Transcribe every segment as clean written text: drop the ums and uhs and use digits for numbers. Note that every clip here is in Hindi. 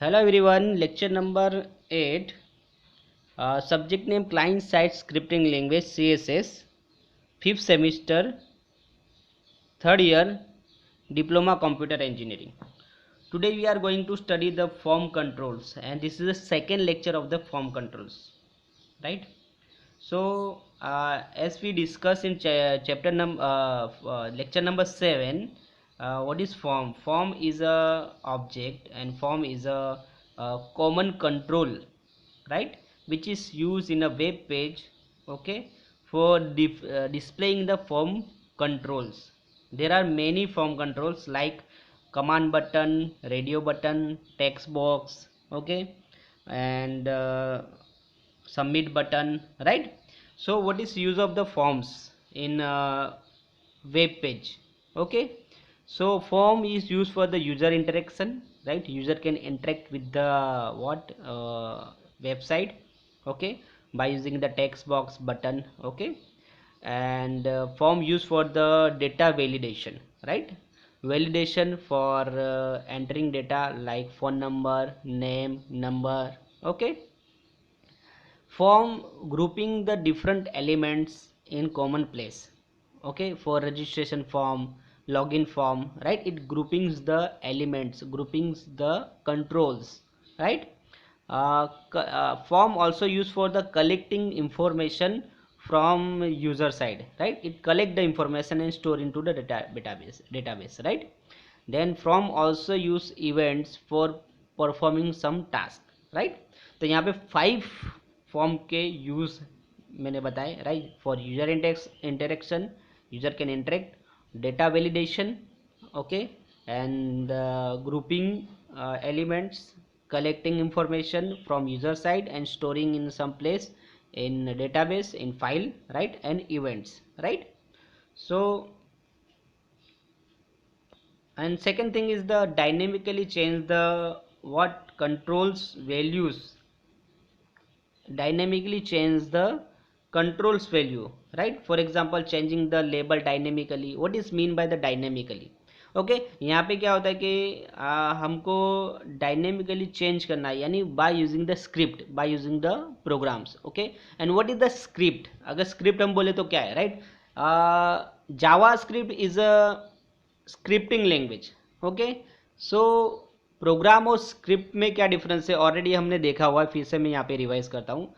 Hello everyone, lecture number 8, subject name client side scripting language CSS, 5th semester, 3rd year, diploma computer engineering. Today we are going to study the form controls and this is the second lecture of the form controls, right? So as we discussed in lecture number 7, what is form? Form is a object and form is a common control, right, which is used in a web page, okay, for displaying the form controls. There are many form controls like command button, radio button, text box, okay, and submit button, right? So what is use of the forms in web page? Okay, so form is used for the user interaction, right? User can interact with the what website, okay, by using the text box button, okay, and form used for the data validation, right? Validation for entering data like phone number, name, number, okay. Form grouping the different elements in common place, okay, for registration form, login form, right? It groupings the elements, groupings the controls, right? Form also used for the collecting information from user side, right? It collect the information and store into the database, right? Then from also use events for performing some task, right? तो यहाँ पे 5 फॉर्म के यूज मैंने बताए, right? For user interaction, user can interact, data validation, okay, and grouping elements, collecting information from user side and storing in some place in database, in file, right, and events, right? So and second thing is the dynamically change the what controls values, dynamically change the controls value, right? For example, changing the label dynamically. What is mean by the dynamically? Okay यहाँ पे क्या होता है कि हमको डायनेमिकली चेंज करना है, यानी by using the script, by using the programs, okay. And what is the script? अगर स्क्रिप्ट हम बोले तो क्या है, right? JavaScript is a scripting language, okay. So program और स्क्रिप्ट में क्या डिफरेंस है ऑलरेडी हमने देखा हुआ है, फिर से मैं यहाँ पे रिवाइज करता हूँ।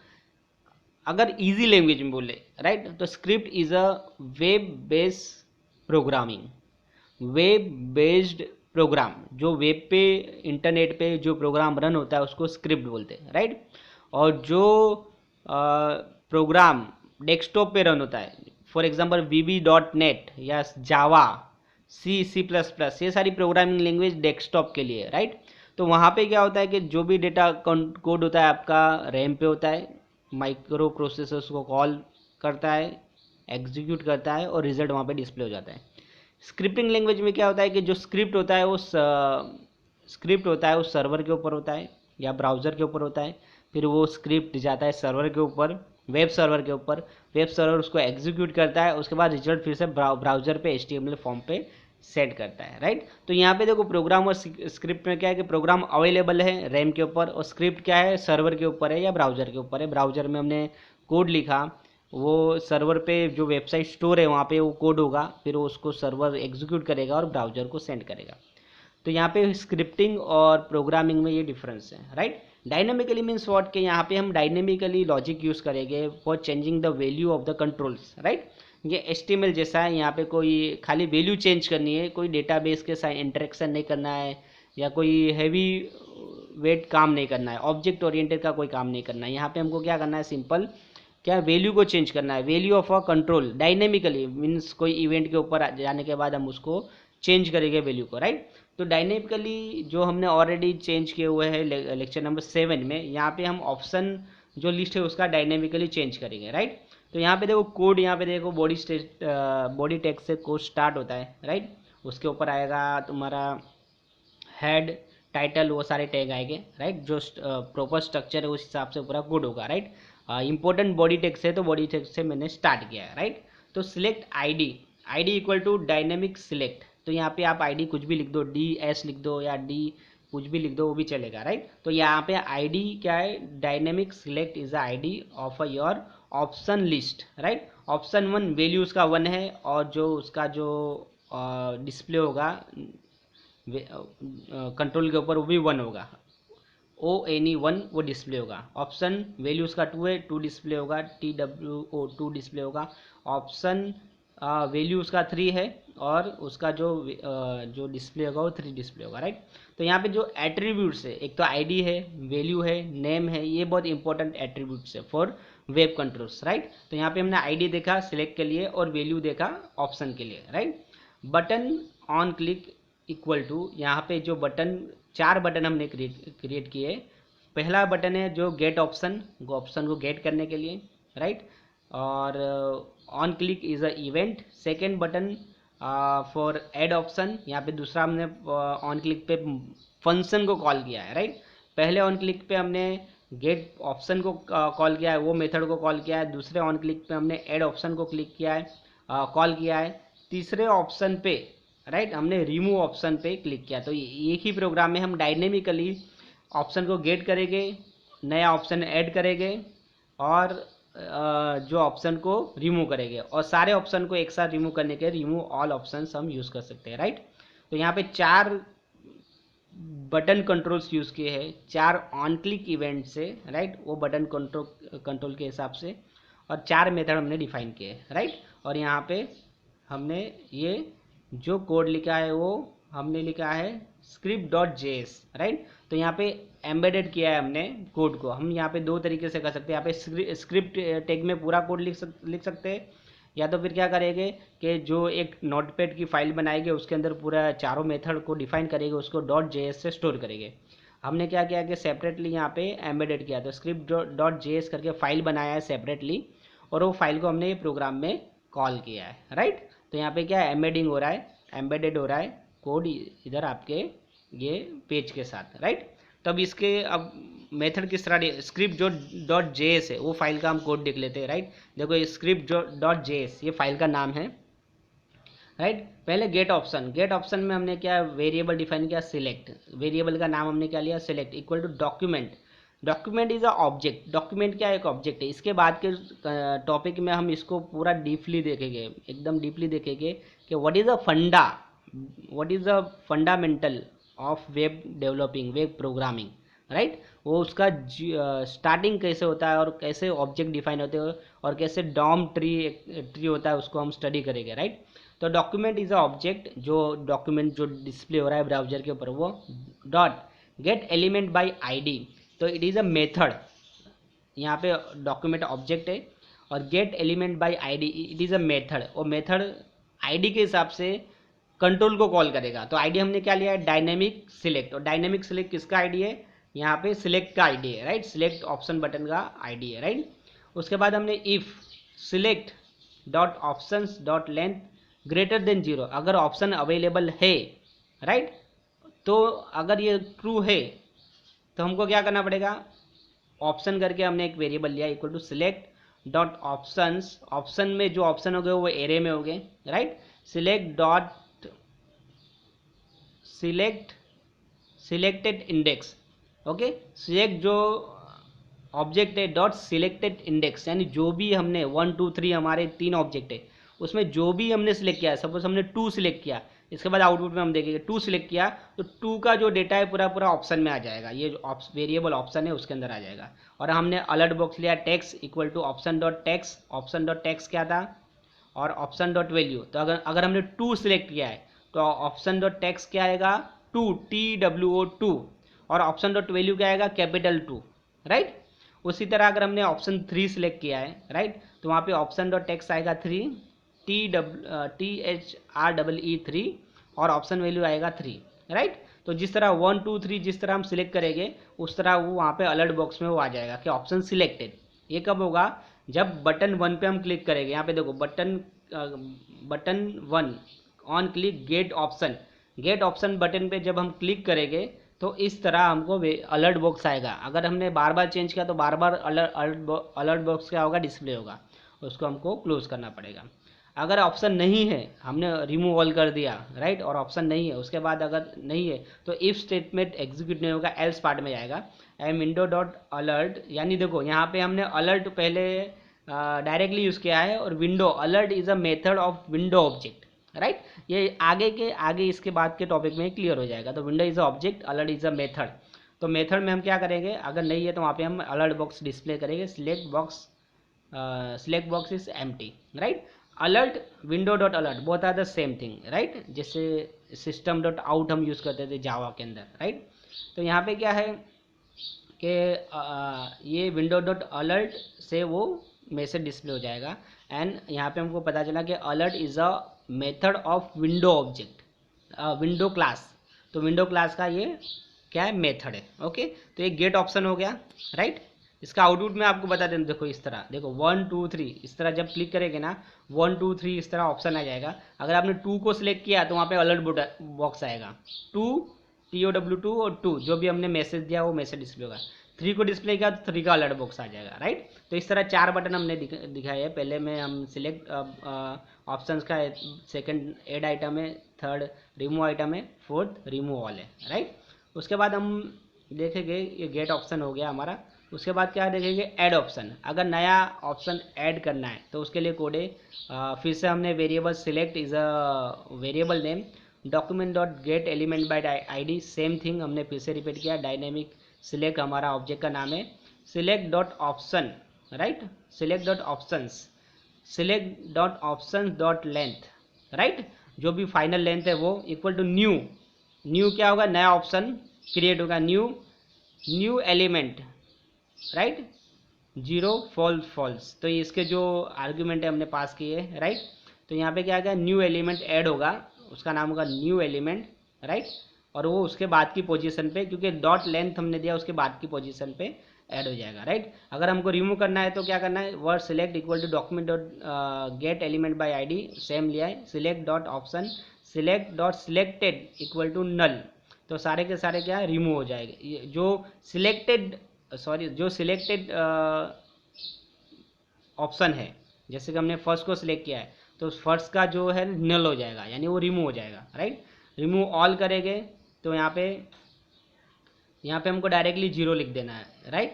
अगर इजी लैंग्वेज में बोले, राइट, तो script is a web based programming, web based program, जो वेब पे इंटरनेट पे जो प्रोग्राम रन होता है उसको स्क्रिप्ट बोलते हैं, राइट? और जो प्रोग्राम डेस्कटॉप पे रन होता है, फॉर एग्जांपल VB.NET या जावा, C++, ये सारी प्रोग्रामिंग लैंग्वेज डेस्कटॉप के लिए, राइट? तो वहाँ पे क्या होता है कि जो भी डेटा कोड होता है आपका रैम पे होता है, माइक्रो प्रोसेसर्स को कॉल करता है, एग्जीक्यूट करता है और रिजल्ट वहाँ पे डिस्प्ले हो जाता है। स्क्रिप्टिंग लैंग्वेज में क्या होता है कि जो स्क्रिप्ट होता है वो सर्वर के ऊपर होता है या ब्राउज़र के ऊपर होता है, फिर वो स्क्रिप्ट जाता है सर्वर के ऊपर, वेब सर्वर के ऊपर, वेब सर्वर उसको एग्जीक्यूट करता है, उसके बाद रिजल्ट फिर से ब्राउज़र पे HTML फॉर्म पे सेट करता है, राइट? तो यहाँ पे देखो प्रोग्राम और स्क्रिप्ट में क्या है कि प्रोग्राम अवेलेबल है रैम के ऊपर और स्क्रिप्ट क्या है, सर्वर के ऊपर है या ब्राउज़र के ऊपर है। ब्राउज़र में हमने कोड लिखा, वो सर्वर पे जो वेबसाइट स्टोर है वहाँ पे वो कोड होगा, फिर वो उसको सर्वर एग्जीक्यूट करेगा और ब्राउज़र को सेंड करेगा। तो यहाँ पे स्क्रिप्टिंग और प्रोग्रामिंग में ये डिफरेंस है, राइट? डायनेमिकली मीन्स व्हाट, के यहाँ पे हम डायनेमिकली लॉजिक यूज़ करेंगे for changing the value of the controls, right? ये HTML जैसा है, यहाँ पे कोई खाली वैल्यू चेंज करनी है, कोई डेटाबेस के साथ इंटरेक्शन नहीं करना है या कोई हैवी वेट काम नहीं करना है, ऑब्जेक्ट ओरिएंटेड का कोई काम नहीं करना है। यहाँ पे हमको क्या करना है, सिंपल क्या वैल्यू को चेंज करना है, value of a control dynamically means कोई इवेंट के ऊपर जाने के बाद हम उसको चेंज करेंगे वैल्यू को, राइट? तो डायनेमिकली जो हमने ऑलरेडी चेंज किए हुए हैं लेक्चर नंबर 7 में, यहाँ पे हम ऑप्शन जो लिस्ट है उसका डायनेमिकली चेंज करेंगे, राइट? तो यहाँ पे देखो कोड, यहाँ पे देखो बॉडी टेक्स्ट से कोड स्टार्ट होता है, राइट? उसके ऊपर आएगा तुम्हारा हेड, टाइटल, वो सारे टैग आएंगे, राइट? जो प्रॉपर स्ट्रक्चर है उस हिसाब से पूरा कोड होगा, राइट? इंपॉर्टेंट बॉडी टेक्स्ट है तो बॉडी टेक्स्ट से मैंने स्टार्ट किया है, राइट? तो select ID equal to dynamic select, तो यहाँ पे आप आईडी कुछ भी लिख दो, DS लिख दो या कुछ भी लिख दो वो भी चलेगा, राइट। तो यहाँ पे आईडी क्या है, dynamic select is the ID of your option list, right. Option 1 value उसका 1 है और जो उसका जो डिस्प्ले होगा कंट्रोल के ऊपर वो भी 1 होगा, ONE1 वो डिस्प्ले होगा। ऑप्शन वैल्यू उसका 2 है, 2 डिस्प्ले होगा, TWO2 डिस्प्ले होगा। ऑप्शन वैल्यू उसका 3 है और उसका जो डिस्प्ले होगा वो 3 डिस्प्ले होगा, राइट। तो यहाँ पे जो एट्रीब्यूट्स है, एक तो आईडी है, वैल्यू है, नेम है, ये बहुत इंपॉर्टेंट एट्रीब्यूट्स है फॉर वेब कंट्रोल्स, राइट। तो यहाँ पे हमने आईडी देखा सिलेक्ट के लिए और वैल्यू देखा ऑप्शन के लिए, right. Button on click equal to, यहाँ पे जो बटन 4 बटन हमने क्रिएट किए। पहला बटन है जो गेट ऑप्शन को गेट करने के लिए, राइट। और on click is a event. Second button for add option, यहाँ पे दूसरा हमने ऑन क्लिक पे फंक्शन को कॉल किया है, राइट। पहले ऑन क्लिक पे हमने गेट ऑप्शन को कॉल किया है, वो मेथड को कॉल किया है। दूसरे ऑन क्लिक पे हमने ऐड ऑप्शन को क्लिक किया है, कॉल किया है। तीसरे ऑप्शन पे, राइट, हमने रिमूव ऑप्शन पे क्लिक किया। तो एक ही प्रोग्राम में हम डायनेमिकली ऑप्शन को गेट करेंगे, नया ऑप्शन ऐड करेंगे और जो ऑप्शन को रिमूव करेंगे, और सारे ऑप्शन को एक साथ रिमूव करने के रिमूव ऑल ऑप्शंस हम यूज़ कर सकते हैं, राइट। तो यहाँ पे 4 बटन कंट्रोल्स यूज़ किए हैं, 4 ऑन क्लिक इवेंट से, राइट, वो बटन कंट्रोल के हिसाब से, और 4 मेथड हमने डिफाइन किए, राइट। और यहाँ पे हमने ये जो कोड लिखा है वो हमने लिखा है script.js, राइट। तो यहाँ पे एम्बेडेड किया है हमने कोड को। हम यहाँ पे 2 तरीके से कर सकते हैं। यहाँ पे स्क्रिप्ट टैग में पूरा कोड लिख सकते हैं, या तो फिर क्या करेंगे कि जो एक नोटपैड की फाइल बनाएंगे उसके अंदर पूरा चारों मेथड को डिफाइन करेंगे, उसको .js से स्टोर करेंगे। हमने क्या किया कि सेपरेटली यहाँ पे एम्बेडेड किया, तो script.js करके फाइल बनाया है सेपरेटली, और वो फाइल को हमने ये प्रोग्राम में कॉल किया है, राइट। तो यहाँ पे क्या एम्बेडिंग हो रहा है, एम्बेडेड हो रहा है कोड इधर आपके ये पेज के साथ, राइट। तब इसके अब मेथड किस तरह, स्क्रिप्ट जो .js है वो फाइल का हम कोड देख लेते हैं, राइट। देखो ये स्क्रिप्ट .js ये फाइल का नाम है, राइट। पहले गेट ऑप्शन में हमने क्या वेरिएबल डिफाइन किया सिलेक्ट, वेरिएबल का नाम हमने क्या लिया select, equal to document is a object. Document क्या एक ऑब्जेक्ट है। इसके बाद के टॉपिक में हम इसको पूरा डीपली देखेंगे, एकदम डीपली देखेंगे कि what is a fundamental of web developing, web programming, right. वो उसका स्टार्टिंग कैसे होता है और कैसे ऑब्जेक्ट डिफाइन होते हैं और कैसे डॉम ट्री होता है, उसको हम स्टडी करेंगे, राइट। तो डॉक्यूमेंट इज अ ऑब्जेक्ट, जो डॉक्यूमेंट जो डिस्प्ले हो रहा है ब्राउजर के ऊपर वो। Dot get element by ID, तो इट इज़ अ मेथड। यहाँ पे डॉक्यूमेंट ऑब्जेक्ट है और gate element by ID it is a method, और मेथड आईडी के हिसाब से कंट्रोल को कॉल करेगा। तो आईडी हमने क्या लिया है डायनेमिक सिलेक्ट, और डायनेमिक सिलेक्ट किसका आईडी है, यहाँ पे सिलेक्ट का आईडी है, राइट। सिलेक्ट ऑप्शन बटन का आईडी है, राइट। उसके बाद हमने if select dot options dot length greater than 0, अगर ऑप्शन अवेलेबल है, राइट। तो अगर ये ट्रू है तो हमको क्या करना पड़ेगा, ऑप्शन करके हमने एक वेरिएबल लिया equal to select dot options, option में जो ऑप्शन हो गए वो एरे में हो गए, right. Selected index, okay. Select जो ऑब्जेक्ट है डॉट सिलेक्टेड इंडेक्स, यानी जो भी हमने 1 2 3 हमारे 3 ऑब्जेक्ट है उसमें जो भी हमने सिलेक्ट किया है, सपोज हमने 2 सिलेक्ट किया, इसके बाद आउटपुट में हम देखेंगे 2 सिलेक्ट किया तो 2 का जो डेटा है पूरा पूरा ऑप्शन में आ जाएगा, ये जो वेरिएबल ऑप्शन है उसके अंदर आ जाएगा। और हमने अलर्ट बॉक्स लिया text equal to option dot text क्या था, और ऑप्शन डॉट वैल्यू। तो अगर हमने 2 सिलेक्ट किया है तो ऑप्शन डॉट टेक्स्ट क्या आएगा 2 TWO2, और ऑप्शन डॉट वैल्यू क्या आएगा कैपिटल 2, राइट। उसी तरह अगर हमने ऑप्शन 3 सिलेक्ट किया है, राइट, तो वहाँ पे ऑप्शन डॉट टेक्स्ट आएगा 3 THREE3, और ऑप्शन वैल्यू आएगा 3, राइट। तो जिस तरह 1 2 3 जिस तरह हम सिलेक्ट करेंगे उस तरह वो वहाँ पे अलर्ट बॉक्स में वो आ जाएगा कि ऑप्शन सिलेक्टेड। ये कब होगा, जब बटन 1 पे हम क्लिक करेंगे। यहाँ पे देखो button 1 on click get option button पे जब हम क्लिक करेंगे तो इस तरह हमको अलर्ट बॉक्स आएगा। अगर हमने बार बार चेंज किया तो बार बार अलर्ट बॉक्स क्या होगा डिस्प्ले होगा, उसको हमको क्लोज करना पड़ेगा। अगर ऑप्शन नहीं है, हमने रिमूव ऑल कर दिया, राइट, और ऑप्शन नहीं है, उसके बाद अगर नहीं है तो इफ स्टेटमेंट एग्जीक्यूट नहीं होगा, एल्स पार्ट में जाएगा। एंड विंडो डॉट अलर्ट, यानी देखो यहाँ पे हमने अलर्ट पहले डायरेक्टली यूज़ किया है, और window alert is a method of window object, right. ये आगे इसके बाद के टॉपिक में क्लियर हो जाएगा। तो window is a object, alert is a method. तो मेथड में हम क्या करेंगे, अगर नहीं है तो वहाँ पे हम अलर्ट बॉक्स डिस्प्ले करेंगे, select box is empty, right. Alert, window dot alert, both are the same thing, right. जैसे सिस्टम डॉट आउट हम यूज़ करते थे जावा के अंदर, राइट। तो यहाँ पे क्या है कि ये विंडो डॉट अलर्ट से वो मैसेज डिस्प्ले हो जाएगा। एंड यहाँ पे हमको पता चला कि alert is a method of window object, window class. तो विंडो क्लास का ये क्या है, मेथड है। ओके, तो ये गेट ऑप्शन हो गया, राइट। इसका आउटपुट में आपको बता दें, देखो इस तरह, देखो 1 2 3 इस तरह जब क्लिक करेंगे ना, 1 2 3 इस तरह ऑप्शन आ जाएगा। अगर आपने 2 को सिलेक्ट किया तो वहाँ पे अलर्ट बॉक्स आएगा, 2 TOW2 और 2 जो भी हमने मैसेज दिया वो मैसेज डिस्प्ले होगा। 3 को डिस्प्ले किया तो 3 का अलर्ट बॉक्स आ जाएगा, राइट। तो इस तरह 4 बटन हमने दिखाए है। पहले में हम सिलेक्ट ऑप्शंस का, सेकंड ऐड आइटम है, थर्ड रिमूव आइटम है, फोर्थ रिमूव ऑल है, राइट। उसके बाद हम देखेंगे, ये गेट ऑप्शन हो गया हमारा। उसके बाद क्या देखेंगे, ऐड ऑप्शन। अगर नया ऑप्शन ऐड करना है तो उसके लिए कोड है, फिर से हमने variable select is a variable name, document dot get element by ID, same thing हमने फिर से रिपीट किया। डायनेमिक सिलेक्ट हमारा ऑब्जेक्ट का नाम है, select dot option, right, select dot options, select dot option dot length, right. जो भी फाइनल लेंथ है वो इक्वल टू न्यू, न्यू क्या होगा, नया ऑप्शन क्रिएट होगा, न्यू एलिमेंट, राइट, 0 फॉल्स। तो इसके जो आर्ग्यूमेंट है हमने पास किए, राइट। तो यहाँ पे क्या आएगा, न्यू एलिमेंट ऐड होगा, उसका नाम होगा न्यू एलिमेंट, राइट। और वो उसके बाद की पोजीशन पे, क्योंकि डॉट लेंथ हमने दिया, उसके बाद की पोजीशन पे ऐड हो जाएगा, राइट। अगर हमको रिमूव करना है तो क्या करना है, word select equal to document dot get element by ID, same लिया है, select dot option, select dot selected equal to null. तो सारे के सारे क्या रिमूव हो जाएंगे। जो सिलेक्टेड ऑप्शन है, जैसे कि हमने फर्स्ट को सिलेक्ट किया है तो फर्स्ट का जो है नल हो जाएगा, यानी वो रिमूव हो जाएगा, राइट। रिमूव ऑल करेंगे तो यहाँ पे हमको डायरेक्टली 0 लिख देना है, right.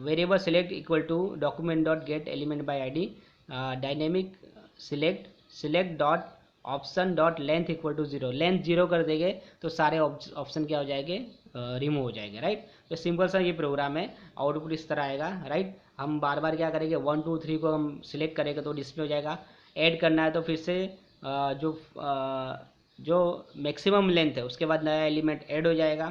Variable select equal to document dot get element by ID, dynamic select dot option dot length equal to 0, length 0 कर देंगे तो सारे ऑप्शन क्या हो जाएंगे, रिमूव हो जाएंगे, राइट। तो सिंपल सा ये प्रोग्राम है, आउटपुट इस तरह आएगा, राइट। हम बार बार क्या करेंगे, 1 2 3 को हम सिलेक्ट करेंगे तो डिस्प्ले हो जाएगा। ऐड करना है तो फिर से जो मैक्सिमम लेंथ है उसके बाद नया एलिमेंट ऐड हो जाएगा।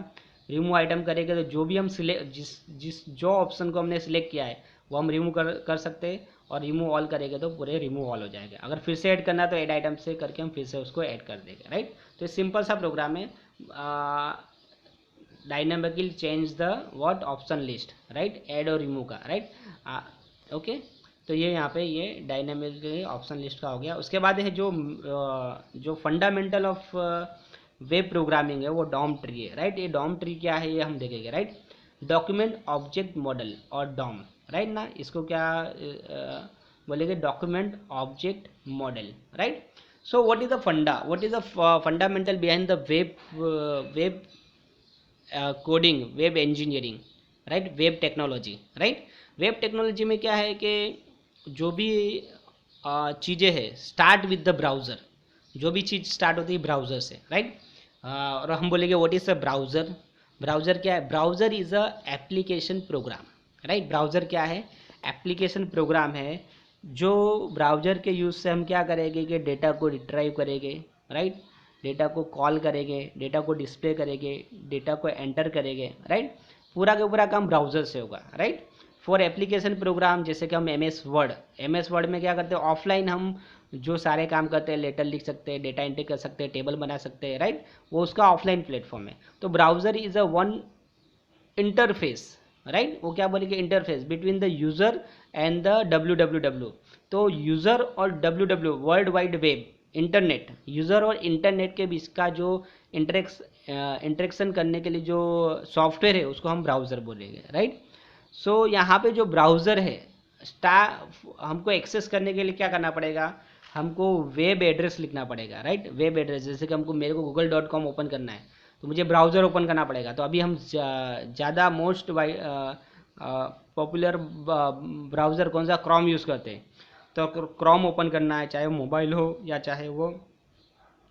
रिमूव आइटम करेंगे तो जो भी हम जो ऑप्शन को हमने सिलेक्ट किया है वो हम रिमूव कर सकते हैं, और रिमूव ऑल करेंगे तो पूरे रिमूव ऑल हो जाएगा। अगर फिर से ऐड करना है तो ऐड आइटम से करके हम फिर से उसको ऐड कर देंगे, राइट। तो सिंपल सा प्रोग्राम है, dynamically change the what option list, right, add और रिमूव का, राइट। ओके, तो ये यहाँ पे ये डायनामिकली ऑप्शन लिस्ट का हो गया। उसके बाद है जो फंडामेंटल ऑफ वेब प्रोग्रामिंग है वो डॉम ट्री है, राइट। ये डॉम ट्री क्या है ये हम देखेंगे, राइट। डॉक्यूमेंट ऑब्जेक्ट मॉडल और डॉम, राइट ना, इसको क्या बोलेंगे, document object model, right. So what is the fundamental behind the web coding, web engineering, right, web technology, right. Web technology में क्या है कि जो भी चीज़ें हैं स्टार्ट विद द ब्राउज़र, जो भी चीज़ स्टार्ट होती है ब्राउज़र से, राइट। और हम बोलेंगे what is a browser. Browser क्या है, browser is a application program, right. Browser क्या है, एप्लीकेशन प्रोग्राम है, जो ब्राउज़र के यूज़ से हम क्या करेंगे कि डेटा को रिट्राइव करेंगे, राइट, डेटा को कॉल करेंगे, डेटा को डिस्प्ले करेंगे, डेटा को एंटर करेंगे, राइट। पूरा का पूरा काम ब्राउज़र से होगा, राइट। फॉर एप्लीकेशन प्रोग्राम, जैसे कि हम एमएस वर्ड में क्या करते हैं, ऑफलाइन हम जो सारे काम करते हैं, लेटर लिख सकते हैं, डेटा एंट्री कर सकते हैं, टेबल बना सकते हैं, राइट, वो उसका ऑफलाइन प्लेटफॉर्म है। तो browser is a one interface, right, वो क्या बोलेंगे, interface between the user and the www। तो यूज़र और www world wide web, internet, user और इंटरनेट के बीच का जो इंटरेक्शन करने के लिए जो सॉफ्टवेयर है उसको हम ब्राउज़र बोलेंगे, राइट। सो यहाँ पे जो ब्राउज़र है, हमको एक्सेस करने के लिए क्या करना पड़ेगा, हमको वेब एड्रेस लिखना पड़ेगा, राइट। वेब एड्रेस, जैसे कि मेरे को google.com ओपन करना है तो मुझे ब्राउज़र ओपन करना पड़ेगा। तो अभी हम ज़्यादा मोस्ट पॉपुलर ब्राउज़र कौन सा, क्रोम यूज़ करते हैं। तो क्रोम ओपन करना है, चाहे वो मोबाइल हो या चाहे वो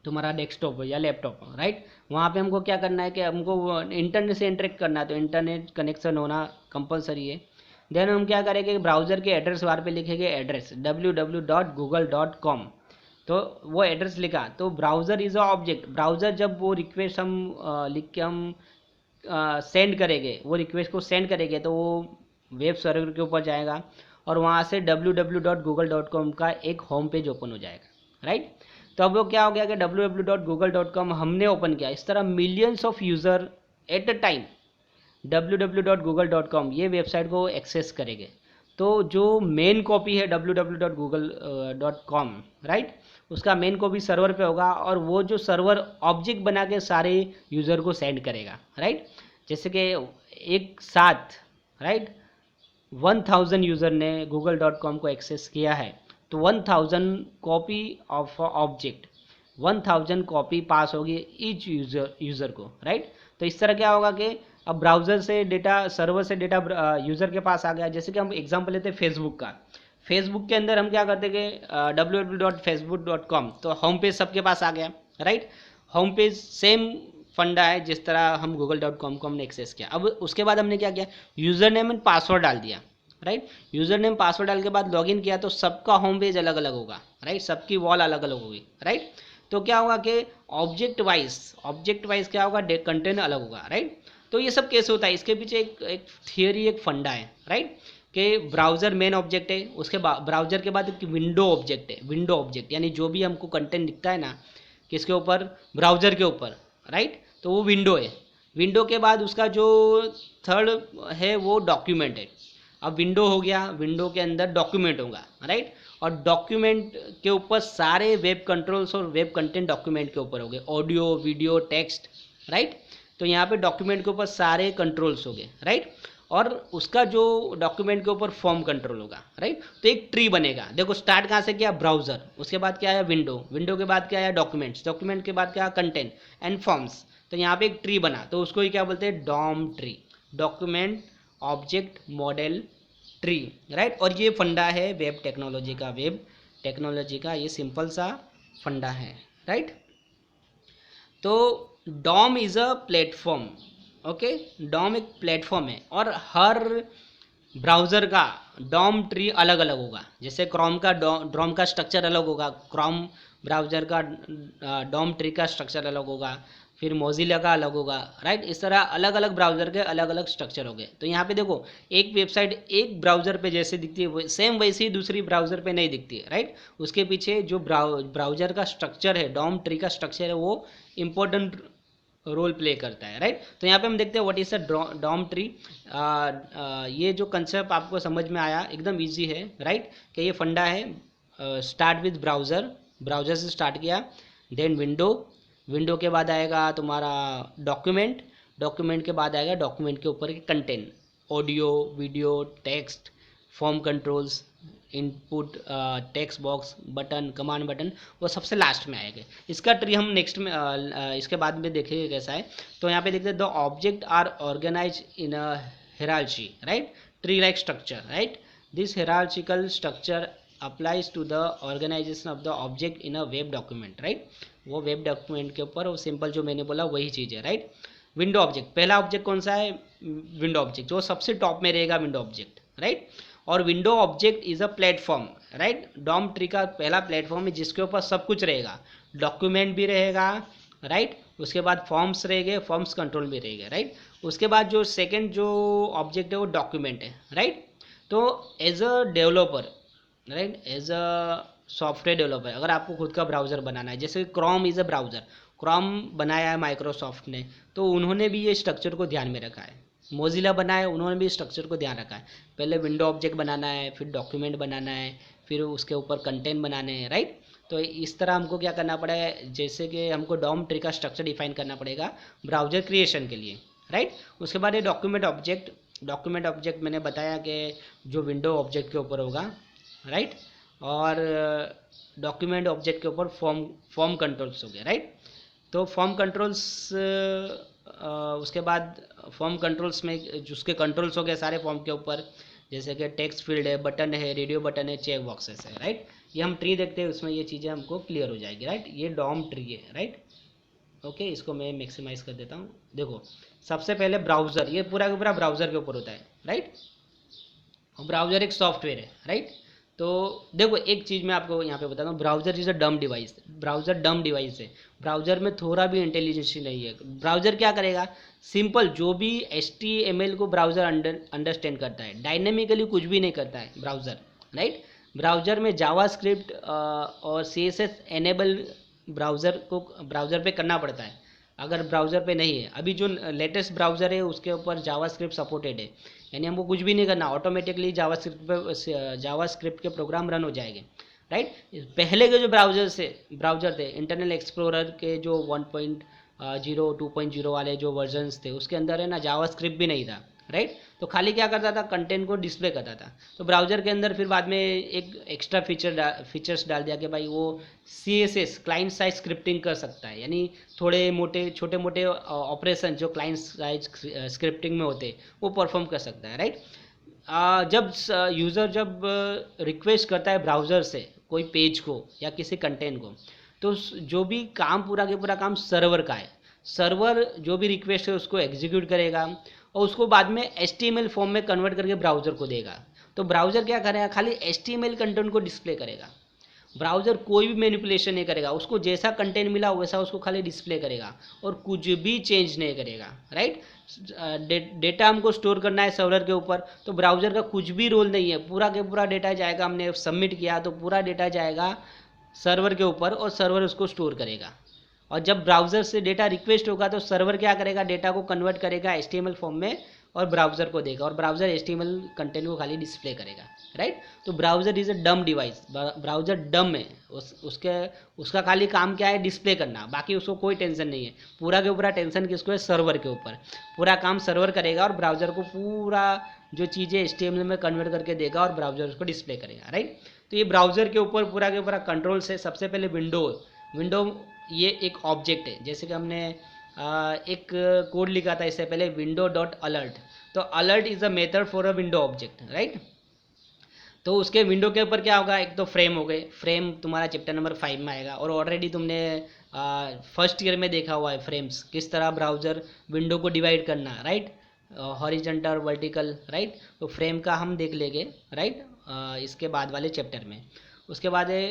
तुम्हारा डेस्कटॉप हो या लैपटॉप हो, राइट। वहाँ पे हमको क्या करना है कि हमको इंटरनेट से इंटरेक्ट करना है, तो इंटरनेट कनेक्शन होना कंपलसरी है। देन हम क्या करेंगे, ब्राउज़र के एड्रेस बार पे लिखेंगे एड्रेस www.google.com। तो वो एड्रेस लिखा, तो browser is a object. Browser जब वो रिक्वेस्ट हम लिख के हम सेंड करेंगे, वो रिक्वेस्ट को सेंड करेंगे, तो वो वेब सर्वर के ऊपर जाएगा और वहाँ से www.google.com का एक होम पेज ओपन हो जाएगा, राइट। तो अब वो क्या हो गया कि www.google.com हमने ओपन किया, इस तरह millions of user at a time www.google.com ये वेबसाइट को एक्सेस करेंगे। तो जो मेन कॉपी है www.google.com, राइट, उसका मेन कॉपी सर्वर पे होगा और वो जो सर्वर ऑब्जेक्ट बना के सारे यूज़र को सेंड करेगा, राइट। जैसे कि एक साथ, राइट, 1000 यूज़र ने google.com को एक्सेस किया है, तो 1000 कॉपी ऑफ ऑब्जेक्ट, 1000 कॉपी पास होगी ईच यूज़र को, राइट। तो इस तरह क्या होगा कि अब ब्राउज़र से डेटा, सर्वर से डेटा यूज़र के पास आ गया। जैसे कि हम एग्जांपल लेते हैं फेसबुक का। फेसबुक के अंदर हम क्या करते हैं कि www.facebook.com, तो होम पेज सबके पास आ गया, राइट। होम पेज सेम फंडा है जिस तरह हम google.com को हमने एक्सेस किया। अब उसके बाद हमने क्या किया, यूज़र नेम एंड पासवर्ड डाल दिया, राइट। यूज़र नेम पासवर्ड डाल के बाद लॉगिन किया, तो सबका होम पेज अलग अलग होगा, राइट, सबकी वॉल अलग अलग होगी, राइट। तो क्या होगा कि ऑब्जेक्ट वाइज क्या होगा, कंटेंट अलग होगा, राइट। तो ये सब कैसे होता है, इसके पीछे एक थियरी, एक फंडा है, राइट, कि ब्राउज़र मेन ऑब्जेक्ट है, उसके बाद ब्राउज़र के बाद एक विंडो ऑब्जेक्ट है। विंडो ऑब्जेक्ट यानी जो भी हमको कंटेंट दिखता है ना, किसके ऊपर, ब्राउज़र के ऊपर, राइट, तो वो विंडो है। विंडो के बाद उसका जो थर्ड है वो डॉक्यूमेंट है। अब विंडो हो गया, विंडो के अंदर डॉक्यूमेंट होगा, राइट, और डॉक्यूमेंट के ऊपर सारे वेब कंट्रोल्स और वेब कंटेंट डॉक्यूमेंट के ऊपर हो गए, ऑडियो, वीडियो, टेक्स्ट, राइट। तो यहाँ पे डॉक्यूमेंट के ऊपर सारे कंट्रोल्स हो गए, राइट। और उसका जो डॉक्यूमेंट के ऊपर फॉर्म कंट्रोल होगा, राइट। तो एक ट्री बनेगा। देखो स्टार्ट कहाँ से किया, ब्राउज़र, उसके बाद क्या है, विंडो, विंडो के बाद क्या है, डॉक्यूमेंट्स, डॉक्यूमेंट के बाद क्या, कंटेंट एंड फॉर्म्स। तो यहाँ पे एक ट्री बना, तो उसको ही क्या बोलते हैं, DOM tree, document object model tree, right. और ये फंडा है वेब टेक्नोलॉजी का ये सिंपल सा फंडा है, राइट। तो DOM is a platform, okay. DOM एक प्लेटफॉर्म है और हर ब्राउज़र का डॉम ट्री अलग अलग होगा। जैसे क्रोम का डॉम का स्ट्रक्चर अलग होगा, क्रोम ब्राउज़र का डॉम ट्री का स्ट्रक्चर अलग होगा, फिर मोजिला का अलग होगा, राइट। इस तरह अलग अलग ब्राउज़र के अलग अलग स्ट्रक्चर हो गए। तो यहाँ पे देखो एक वेबसाइट एक ब्राउज़र पे जैसे दिखती है सेम वैसी ही दूसरी ब्राउज़र पे नहीं दिखती है, राइट। उसके पीछे जो ब्राउज़र का स्ट्रक्चर है, डॉम ट्री का स्ट्रक्चर है, वो इम्पोर्टेंट रोल प्ले करता है, राइट। तो यहाँ पे हम देखते हैं what is a DOM tree. ये जो कंसेप्ट आपको समझ में आया, एकदम इजी है, राइट, कि ये फंडा है। स्टार्ट विद ब्राउज़र से स्टार्ट किया, देन विंडो के बाद आएगा तुम्हारा डॉक्यूमेंट के बाद आएगा डॉक्यूमेंट के ऊपर के content, audio, video, text, form controls, input, text box, button, command button, वो सबसे लास्ट में आएगा। इसका ट्री हम नेक्स्ट में इसके बाद में देखेंगे कैसा है। तो यहाँ पे देखते हैं the object are organize in a hierarchy, right, tree like structure, right. This hierarchical structure applies to the organization of the object in a web document, right. वो वेब डॉक्यूमेंट के ऊपर वो सिंपल जो मैंने बोला वही चीज़ है, राइट। विंडो ऑब्जेक्ट, पहला ऑब्जेक्ट कौन सा है, विंडो ऑब्जेक्ट, जो सबसे टॉप में रहेगा विंडो ऑब्जेक्ट, राइट। और window object is a platform, right. DOM tree का पहला प्लेटफॉर्म है जिसके ऊपर सब कुछ रहेगा, डॉक्यूमेंट भी रहेगा, राइट। उसके बाद फॉर्म्स रहेंगे, फॉर्म्स कंट्रोल भी रहेगा, राइट। उसके बाद जो सेकंड जो ऑब्जेक्ट है वो डॉक्यूमेंट है, राइट। तो as a developer, right, as a software developer, अगर आपको खुद का ब्राउज़र बनाना है, जैसे Chrome is a browser, Chrome बनाया है माइक्रोसॉफ्ट ने, तो उन्होंने भी ये स्ट्रक्चर को ध्यान में रखा है। मोजिला बनाया, उन्होंने भी स्ट्रक्चर को ध्यान रखा है। पहले विंडो ऑब्जेक्ट बनाना है, फिर डॉक्यूमेंट बनाना है, फिर उसके ऊपर कंटेंट बनाने हैं, राइट। तो इस तरह हमको क्या करना पड़ेगा, जैसे कि हमको डॉम ट्री का स्ट्रक्चर डिफाइन करना पड़ेगा ब्राउज़र क्रिएशन के लिए, राइट। उसके बाद ये डॉक्यूमेंट ऑब्जेक्ट डॉक्यूमेंट ऑब्जेक्ट मैंने बताया कि जो विंडो ऑब्जेक्ट के ऊपर होगा, राइट। और डॉक्यूमेंट ऑब्जेक्ट के ऊपर फॉर्म कंट्रोल्स हो गए, राइट। तो फॉर्म कंट्रोल्स, उसके बाद फॉर्म कंट्रोल्स में जो उसके कंट्रोल्स हो गए सारे फॉर्म के ऊपर, जैसे कि टेक्स्ट फील्ड है, बटन है, रेडियो बटन है, चेक बॉक्सेस है, राइट। ये हम ट्री देखते हैं, उसमें ये चीज़ें हमको क्लियर हो जाएगी, राइट। ये डॉम ट्री है, राइट। ओके, इसको मैं मैक्सिमाइज कर देता हूँ। देखो, सबसे पहले ब्राउज़र, ये पूरा का पूरा ब्राउज़र के ऊपर होता है, राइट। और ब्राउज़र एक सॉफ्टवेयर है, राइट। तो देखो, एक चीज़ मैं आपको यहाँ पे बताता हूँ, ब्राउज़र इज़ अ डम डिवाइस। ब्राउज़र डम डिवाइस है, ब्राउज़र में थोड़ा भी इंटेलिजेंस नहीं है। ब्राउज़र क्या करेगा, सिंपल जो भी HTML को ब्राउज़र अंडरस्टैंड करता है, डायनेमिकली कुछ भी नहीं करता है ब्राउज़र, राइट। ब्राउज़र में जावास्क्रिप्ट और CSS एनेबल ब्राउज़र पे करना पड़ता है, अगर ब्राउज़र पे नहीं है। अभी जो लेटेस्ट ब्राउज़र है उसके ऊपर जावास्क्रिप्ट सपोर्टेड है, यानी हमको कुछ भी नहीं करना, ऑटोमेटिकली जावास्क्रिप्ट के प्रोग्राम रन हो जाएंगे, राइट। पहले के जो ब्राउज़र थे, इंटरनेट एक्सप्लोरर के जो 1.0 2.0 वाले जो वर्जन्स थे, उसके अंदर है ना जावास्क्रिप्ट भी नहीं था, राइट। तो खाली क्या करता था, कंटेंट को डिस्प्ले करता था। तो ब्राउज़र के अंदर फिर बाद में एक एक्स्ट्रा फीचर्स डाल दिया कि भाई वो CSS क्लाइंट साइड स्क्रिप्टिंग कर सकता है, यानी छोटे मोटे ऑपरेशन जो क्लाइंट साइड स्क्रिप्टिंग में होते वो परफॉर्म कर सकता है, राइट। जब यूज़र जब रिक्वेस्ट करता है ब्राउज़र से कोई पेज को या किसी कंटेंट को, तो जो भी काम पूरा के पूरा काम सर्वर का है। सर्वर जो भी रिक्वेस्ट है उसको एग्जीक्यूट करेगा और उसको बाद में HTML फॉर्म में कन्वर्ट करके ब्राउज़र को देगा। तो ब्राउज़र क्या करेगा, खाली HTML कंटेंट को डिस्प्ले करेगा। ब्राउज़र कोई भी मैनिपुलेशन नहीं करेगा, उसको जैसा कंटेंट मिला वैसा उसको खाली डिस्प्ले करेगा और कुछ भी चेंज नहीं करेगा, राइट। डेटा हमको स्टोर करना है सर्वर के ऊपर, तो ब्राउज़र का कुछ भी रोल नहीं है, पूरा के पूरा डेटा जाएगा, हमने सबमिट किया तो पूरा डेटा जाएगा सर्वर के ऊपर और सर्वर उसको स्टोर करेगा। और जब ब्राउज़र से डेटा रिक्वेस्ट होगा तो सर्वर क्या करेगा, डेटा को कन्वर्ट करेगा HTML फॉर्म में और ब्राउज़र को देगा, और ब्राउज़र HTML कंटेंट को खाली डिस्प्ले करेगा, राइट। तो ब्राउज़र इज़ अ डम डिवाइस, ब्राउज़र डम है, उसका खाली काम क्या है, डिस्प्ले करना, बाकी उसको कोई टेंशन नहीं है। पूरा के पूरा टेंशन किसको है, सर्वर के ऊपर। पूरा काम सर्वर करेगा और ब्राउज़र को पूरा जो चीज़ें HTML में कन्वर्ट करके देगा और ब्राउज़र उसको डिस्प्ले करेगा, राइट। तो ये ब्राउज़र के ऊपर पूरा के पूरा कंट्रोल्स है। सबसे पहले विंडो ये एक ऑब्जेक्ट है, जैसे कि हमने एक कोड लिखा था इससे पहले, विंडो डॉट अलर्ट। तो alert is a method for a window object, right. तो उसके विंडो के ऊपर क्या होगा, एक तो फ्रेम हो गए, फ्रेम तुम्हारा चैप्टर नंबर 5 में आएगा, और ऑलरेडी तुमने फर्स्ट ईयर में देखा हुआ है फ्रेम्स, किस तरह ब्राउज़र विंडो को डिवाइड करना, राइट, हॉरिजॉन्टल वर्टिकल, राइट। तो फ्रेम का हम देख लेंगे, राइट, इसके बाद वाले चैप्टर में। उसके बाद है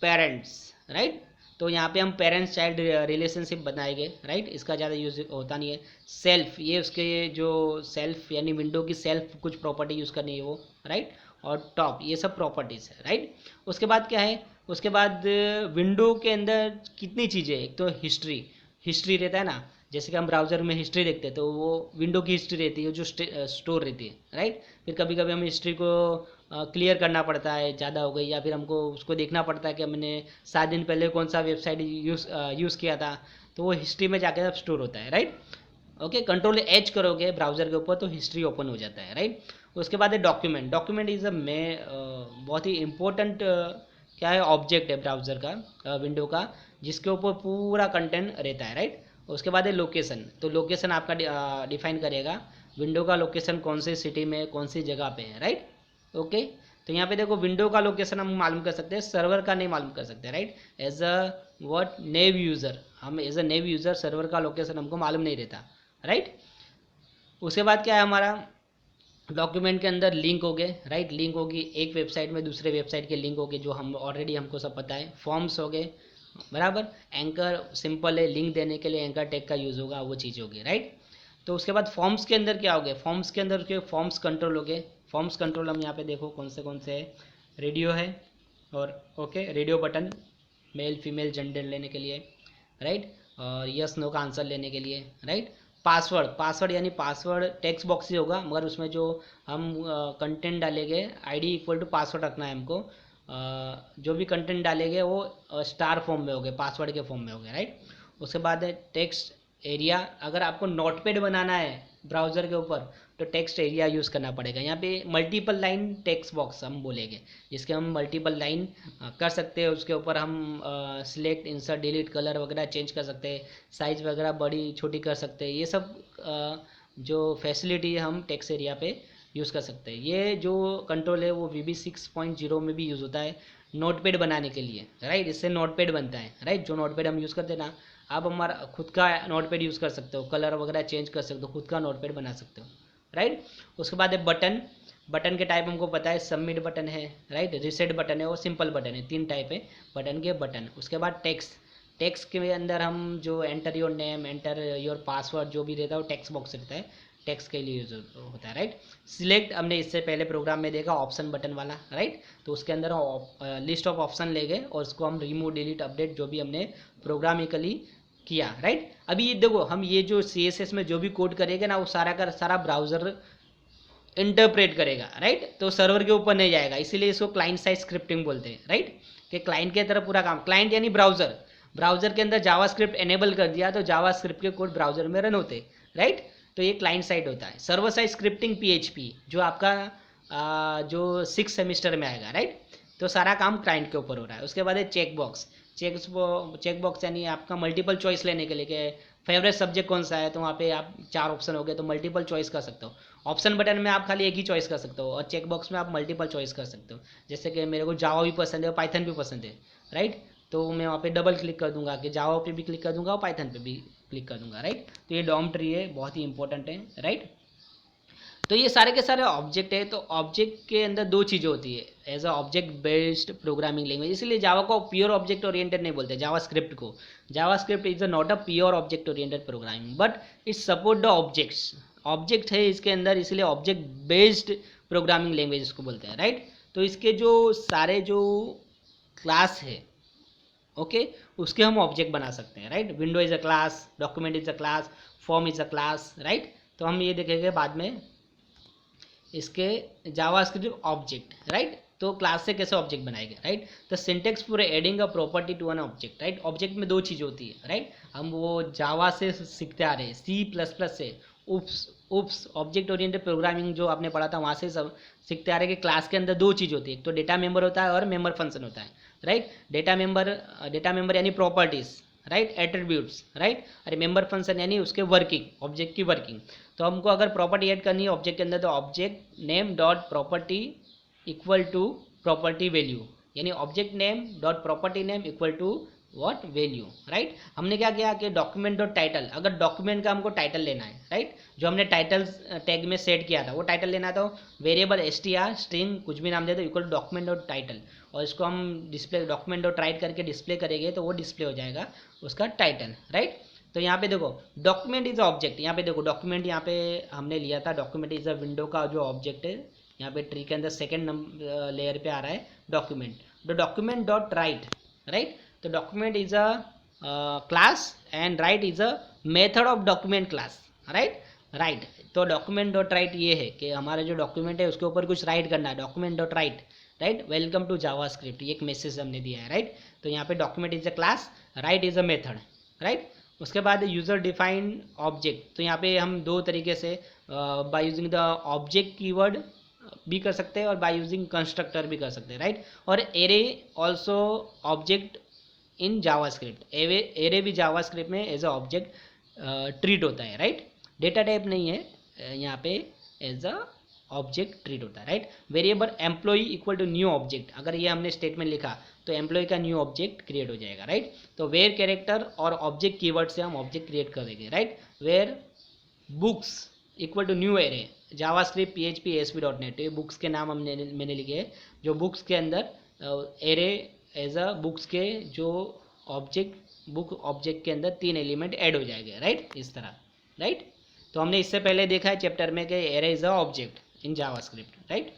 पेरेंट्स, राइट। तो यहाँ पे हम पेरेंट्स चाइल्ड रिलेशनशिप बनाएंगे, राइट। इसका ज़्यादा यूज़ होता नहीं है। सेल्फ, ये उसके जो सेल्फ यानी विंडो की सेल्फ कुछ प्रॉपर्टी यूज़ करनी है वो, राइट। और टॉप, ये सब प्रॉपर्टीज़ है, राइट। उसके बाद क्या है, उसके बाद विंडो के अंदर कितनी चीज़ें, एक तो हिस्ट्री रहता है ना, जैसे कि हम ब्राउज़र में हिस्ट्री देखते हैं तो वो विंडो की हिस्ट्री रहती है जो स्टोर रहती है, राइट। फिर कभी कभी हमें हिस्ट्री को क्लियर करना पड़ता है, ज़्यादा हो गई, या फिर हमको उसको देखना पड़ता है कि हमने 7 दिन पहले कौन सा वेबसाइट यूज़ किया था, तो वो हिस्ट्री में जाके अब स्टोर होता है, राइट। ओके, Ctrl+H करोगे ब्राउज़र के ऊपर तो हिस्ट्री ओपन हो जाता है, राइट। उसके बाद है डॉक्यूमेंट इज़ बहुत ही इम्पोर्टेंट क्या है, ऑब्जेक्ट है ब्राउज़र का, विंडो का, जिसके ऊपर पूरा कंटेंट रहता है, राइट। उसके बाद है लोकेशन। तो लोकेशन आपका डिफाइन करेगा विंडो का लोकेशन कौन सी सिटी में कौन सी जगह पे है, राइट। ओके, तो यहाँ पे देखो विंडो का लोकेशन हम मालूम कर सकते हैं, सर्वर का नहीं मालूम कर सकते, right. As a what naive user, हम as a naive user server का लोकेशन हमको मालूम नहीं रहता, राइट। उसके बाद क्या है हमारा, डॉक्यूमेंट के अंदर लिंक हो गए, राइट। लिंक होगी एक वेबसाइट में दूसरे वेबसाइट के लिंक हो गए, जो हम ऑलरेडी हमको सब पता है। फॉर्म्स हो गए, बराबर। एंकर सिंपल है, लिंक देने के लिए एंकर टैग का यूज़ होगा, वो चीज़ होगी, राइट। तो उसके बाद फॉर्म्स के अंदर क्या हो गया, फॉर्म्स के अंदर के फॉर्म्स कंट्रोल हो गए। फॉर्म्स कंट्रोल हम यहाँ पे देखो कौन से है, रेडियो है, और okay, radio button male female gender लेने के लिए, राइट, और यस नो का आंसर लेने के लिए, राइट। पासवर्ड यानी पासवर्ड टेक्स्ट बॉक्स ही होगा, मगर उसमें जो हम कंटेंट डालेंगे ID इक्वल टू पासवर्ड रखना है हमको। जो भी कंटेंट डालेंगे वो स्टार फॉर्म में हो गए, पासवर्ड के फॉर्म में हो गए, राइट। उसके बाद है टेक्स्ट एरिया, अगर आपको नोटपैड बनाना है ब्राउज़र के ऊपर तो टेक्स्ट एरिया यूज़ करना पड़ेगा। यहाँ पे मल्टीपल लाइन टेक्स्ट बॉक्स हम बोलेंगे, जिसके हम मल्टीपल लाइन कर सकते हैं। उसके ऊपर हम सिलेक्ट, इंसर्ट, डिलीट, कलर वगैरह चेंज कर सकते हैं, साइज़ वगैरह बड़ी छोटी कर सकते हैं। ये सब जो फैसिलिटी हम टेक्स्ट एरिया पे यूज़ कर सकते हैं। ये जो कंट्रोल है वो VB 6.0 में भी यूज़ होता है नोटपैड बनाने के लिए, राइट। इससे नोटपैड बनता है, राइट। जो नोटपैड हम यूज़ करते हैं ना, आप हमारा खुद का नोटपैड यूज़ कर सकते हो, कलर वगैरह चेंज कर सकते हो, खुद का नोटपैड बना सकते हो, राइट। उसके बाद है बटन। बटन के टाइप हमको पता है, सबमिट बटन है, राइट, रीसेट बटन है और सिंपल बटन है। 3 टाइप है बटन के बटन। उसके बाद टेक्स्ट। टेक्स्ट के अंदर हम जो enter your name, enter your password जो भी रहता है वो टेक्स्ट बॉक्स रहता है, टेक्स्ट के लिए यूज होता है, राइट। सिलेक्ट हमने इससे पहले प्रोग्राम में देखा, ऑप्शन बटन वाला, राइट। तो उसके अंदर लिस्ट ऑफ ऑप्शन ले गए और उसको हम रिमूव, डिलीट, अपडेट जो भी हमने प्रोग्रामिकली किया, राइट। अभी ये देखो, हम ये जो CSS में जो भी कोड करेंगे ना वो सारा का सारा ब्राउजर इंटरप्रेट करेगा, राइट। तो सर्वर के ऊपर नहीं जाएगा, इसीलिए इसको क्लाइंट साइड स्क्रिप्टिंग बोलते हैं, राइट। कि क्लाइंट के तरफ पूरा काम, क्लाइंट यानी ब्राउजर, ब्राउजर के अंदर जावास्क्रिप्ट एनेबल कर दिया तो जावास्क्रिप्ट के कोड ब्राउजर में रन होते, राइट। तो ये क्लाइंट साइड होता है। सर्वर साइड स्क्रिप्टिंग PHP जो आपका जो 6 सेमिस्टर में आएगा, राइट। तो सारा काम क्लाइंट के ऊपर हो रहा है। उसके बाद है चेक बॉक्स। चेक बॉक्स यानी आपका मल्टीपल चॉइस लेने के लिए कि फेवरेट सब्जेक्ट कौन सा है, तो वहाँ पे आप 4 ऑप्शन हो गए तो मल्टीपल चॉइस कर सकते हो। ऑप्शन बटन में आप खाली एक ही चॉइस कर सकते हो और चेक बॉक्स में आप मल्टीपल चॉइस कर सकते हो। जैसे कि मेरे को जावा भी पसंद है और पाइथन भी पसंद है, राइट। तो मैं वहाँ पे डबल क्लिक कर दूंगा कि जावा पे भी क्लिक कर दूंगा और पाइथन पे भी क्लिक कर दूंगा, राइट। तो ये डॉम ट्री है, बहुत ही इंपॉर्टेंट है, राइट। तो ये सारे के सारे ऑब्जेक्ट है। तो ऑब्जेक्ट के अंदर 2 चीज़ें होती है as a object based programming language, इसलिए जावा को प्योर ऑब्जेक्ट ओरिएंटेड नहीं बोलते, जावास्क्रिप्ट को। JavaScript is not a pure object oriented programming but it support the objects. Object है इसके अंदर, इसलिए ऑब्जेक्ट बेस्ड प्रोग्रामिंग लैंग्वेज इसको बोलते हैं, राइट। तो इसके जो सारे जो क्लास है, ओके, उसके हम ऑब्जेक्ट बना सकते हैं, right. Window is a class, document is a class, form is a class, right. तो हम ये देखेंगे बाद में इसके जावास्क्रिप्ट ऑब्जेक्ट, राइट। तो क्लास से कैसे ऑब्जेक्ट बनाएंगे, राइट। तो syntax for adding a property to an object, right. Object में 2 चीज़ होती है, राइट। हम वो जावा से सीखते आ रहे हैं, C++ से, उप्स ऑब्जेक्ट ओरिएंटेड प्रोग्रामिंग जो आपने पढ़ा था वहाँ से सब सीखते आ रहे हैं कि क्लास के अंदर 2 चीज़ होती है, एक तो डेटा मेंबर होता है और मेंबर फंक्शन होता है, राइट। डेटा मेंबर यानी प्रॉपर्टीज, राइट, एट्रीब्यूट्स, राइट। अरे मेंबर फंक्शन यानी उसके वर्किंग, ऑब्जेक्ट की वर्किंग। तो हमको अगर प्रॉपर्टी ऐड करनी है ऑब्जेक्ट के अंदर तो object name dot property equal to property value, यानी object name dot property name equal to what, value, right. हमने क्या किया कि डॉक्यूमेंट डॉट टाइटल, अगर डॉक्यूमेंट का हमको टाइटल लेना है, राइट, जो हमने टाइटल टैग में सेट किया था वो टाइटल लेना तो वेरिएबल str स्ट्रिंग कुछ भी नाम दे दो equal to document dot title, और इसको हम डिस्प्ले डॉक्यूमेंट डॉट राइट करके डिस्प्ले करेंगे तो वो डिस्प्ले हो जाएगा उसका टाइटल, राइट। तो यहाँ पे देखो डॉक्यूमेंट इज ऑब्जेक्ट, यहाँ पे देखो डॉक्यूमेंट यहाँ पे हमने लिया था, डॉक्यूमेंट इज अ विंडो का जो ऑब्जेक्ट है, यहाँ पे ट्री के अंदर सेकंड लेयर पे आ रहा है डॉक्यूमेंट। तो डॉक्यूमेंट डॉट राइट, राइट। तो document is a class and right is a method of document class, right, right. तो डॉक्यूमेंट डॉट राइट ये है कि हमारा जो डॉक्यूमेंट है उसके ऊपर कुछ राइट करना है, document dot write, right, welcome to JavaScript, ये एक मैसेज हमने दिया है, राइट। तो यहाँ पे document is a class, right is a method, right. उसके बाद यूज़र डिफाइंड ऑब्जेक्ट, तो यहाँ पे हम 2 तरीके से bye using the object keyword भी कर सकते हैं और बाय यूजिंग कंस्ट्रक्टर भी कर सकते हैं, राइट। और array also object in JavaScript, array भी जावास्क्रिप्ट में एज अ ऑब्जेक्ट ट्रीट होता है, राइट। डेटा टाइप नहीं है यहाँ पे, एज अ ऑब्जेक्ट ट्रीट होता है, right. Variable employee equal to new object, अगर ये हमने स्टेटमेंट लिखा तो एम्प्लॉय का न्यू ऑब्जेक्ट क्रिएट हो जाएगा, राइट। तो वेयर कैरेक्टर और ऑब्जेक्ट कीवर्ड से हम ऑब्जेक्ट क्रिएट कर देंगे, right. Var books equal to new array, JavaScript PHP ASP.NET, ये बुक्स के नाम मैंने लिखे हैं, जो बुक्स के अंदर एरे एज अ बुक्स के जो ऑब्जेक्ट, बुक ऑब्जेक्ट के अंदर 3 एलिमेंट ऐड हो जाएंगे, राइट, इस तरह, राइट। तो हमने इससे पहले देखा है चैप्टर में कि array is a object in JavaScript, right.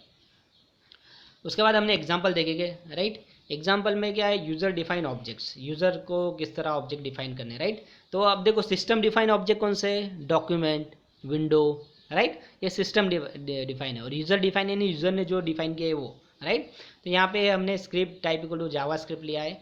उसके बाद हमने एग्जांपल देखेंगे, राइट। एग्जांपल में क्या है, यूज़र डिफाइन ऑब्जेक्ट्स, यूज़र को किस तरह ऑब्जेक्ट डिफाइन करने, राइट। तो अब देखो सिस्टम डिफाइन ऑब्जेक्ट कौन से, डॉक्यूमेंट, विंडो, राइट, ये सिस्टम डिफाइन है। और यूज़र डिफाइन यानी यूज़र ने जो डिफाइन किया है वो, राइट। तो यहाँ पे हमने script type equal to JavaScript लिया है,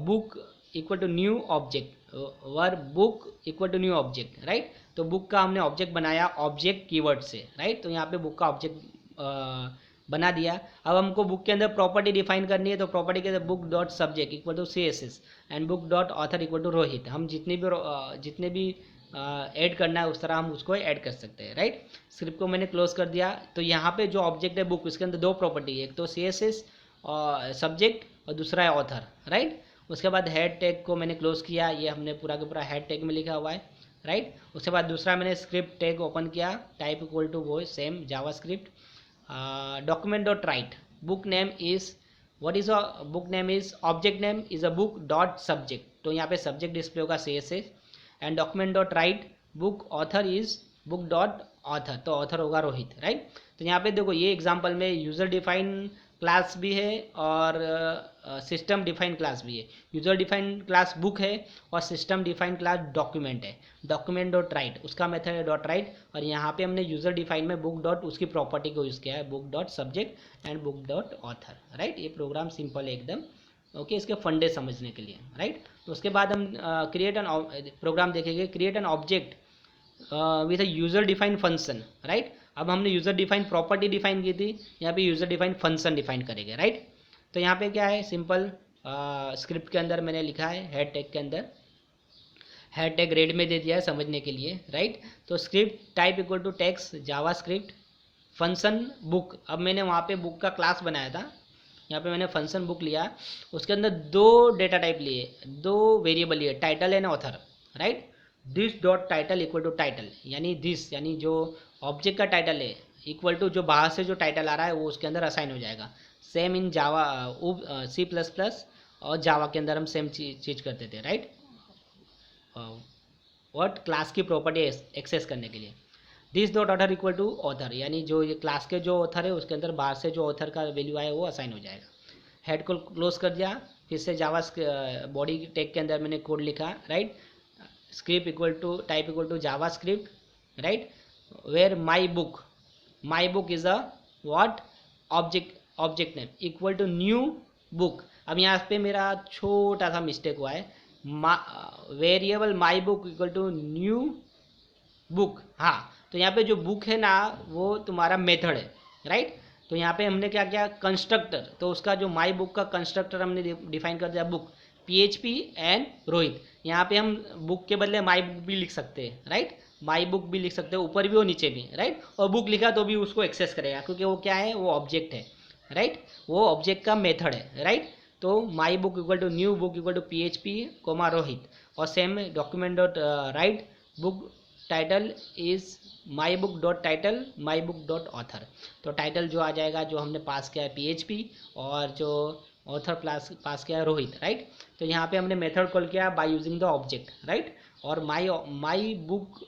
book equal to new object, verb book equal to new object, right. तो बुक का हमने ऑब्जेक्ट बनाया ऑब्जेक्ट कीवर्ड से, राइट। तो यहाँ पे बुक का ऑब्जेक्ट बना दिया। अब हमको बुक के अंदर प्रॉपर्टी डिफाइन करनी है, तो प्रॉपर्टी के अंदर book dot subject equal to CSS and book dot author equal to Rohit. हम जितने भी ऐड करना है उस तरह हम उसको ऐड कर सकते हैं, राइट। स्क्रिप्ट को मैंने क्लोज कर दिया। तो यहाँ पे जो ऑब्जेक्ट है बुक, उसके अंदर दो प्रॉपर्टी है, एक तो CSS और सब्जेक्ट और दूसरा है ऑथर, राइट। उसके बाद हेड टैग को मैंने क्लोज किया, ये हमने पूरा का पूरा हेड टैग में लिखा हुआ है, राइट। उसके बाद दूसरा मैंने स्क्रिप्ट टैग ओपन किया, टाइप इक्वल टू वो same Java script document dot write book name is what is a book name is object name is a book dot subject। तो यहाँ पे सब्जेक्ट डिस्प्ले होगा CSS and document dot write book author is book dot author, तो ऑथर होगा रोहित, राइट। तो यहाँ पे देखो ये एग्जांपल में यूज़र डिफाइन क्लास भी है और सिस्टम डिफाइन क्लास भी है। यूज़र डिफाइन क्लास बुक है और सिस्टम डिफाइन क्लास डॉक्यूमेंट है। डॉक्यूमेंट डॉट राइट उसका मेथड है डॉट राइट, और यहाँ पे हमने यूज़र डिफाइन में बुक डॉट उसकी प्रॉपर्टी को यूज़ किया है, book dot subject and book dot author, right. ये प्रोग्राम सिंपल है एकदम, ओके। इसके फंडे समझने के लिए, राइट। तो उसके बाद हम क्रिएट एन प्रोग्राम देखेंगे, create an object with a user define function, right. अब हमने यूज़र डिफाइन प्रॉपर्टी डिफाइन की थी, यहाँ पे यूज़र डिफाइन फंक्शन डिफाइन करेंगे, राइट। तो यहाँ पे क्या है, सिंपल स्क्रिप्ट के अंदर मैंने लिखा है, हेड टैग के अंदर हेड टैग रेड में दे दिया है समझने के लिए, राइट। तो script type equal to text JavaScript function book. अब मैंने वहाँ पे बुक का क्लास बनाया था, यहाँ पे मैंने फंक्शन बुक लिया, उसके अंदर दो डेटा टाइप लिए, दो वेरिएबल लिए, title and author, right. This dot title equal to title, यानी दिस यानी जो ऑब्जेक्ट का टाइटल है इक्वल टू जो बाहर से जो टाइटल आ रहा है वो उसके अंदर असाइन हो जाएगा। सेम इन जावा C++ और जावा के अंदर हम सेम चीज़ करते थे, राइट। व्हाट क्लास की प्रॉपर्टी एक्सेस करने के लिए। This dot author equal to author, यानी जो ये क्लास के जो ऑथर है उसके अंदर बाहर से जो ऑथर का वैल्यू आया वो असाइन हो जाएगा। हेड को क्लोज कर दिया, फिर से जावा बॉडी टैग के अंदर मैंने कोड लिखा, right. Script equal to type equal to JavaScript, right, var my book is a what object name equal to new book. अब यहाँ पे मेरा छोटा सा मिस्टेक हुआ है, variable my book equal to new book. हाँ, तो यहाँ पे जो बुक है ना वो तुम्हारा मेथड है, राइट। तो यहाँ पे हमने क्या किया, कंस्ट्रक्टर, तो उसका जो माई बुक का कंस्ट्रक्टर हमने डिफाइन कर दिया बुक PHP एंड रोहित। यहाँ पे हम बुक के बदले माई बुक भी लिख सकते हैं, राइट। माई बुक भी लिख सकते हैं, ऊपर भी और नीचे भी, राइट। और बुक लिखा तो भी उसको एक्सेस करेगा क्योंकि वो क्या है, वो ऑब्जेक्ट है, राइट। वो ऑब्जेक्ट का मेथड है, राइट। तो my book equal to new book equal to PHP comma Rohit, और same document dot write book title is my book dot title my book dot author. तो टाइटल जो आ जाएगा जो हमने पास किया है PHP और जो ऑथर पास किया है रोहित, राइट। तो यहाँ पे हमने मेथड कॉल किया by using the object, right. और my book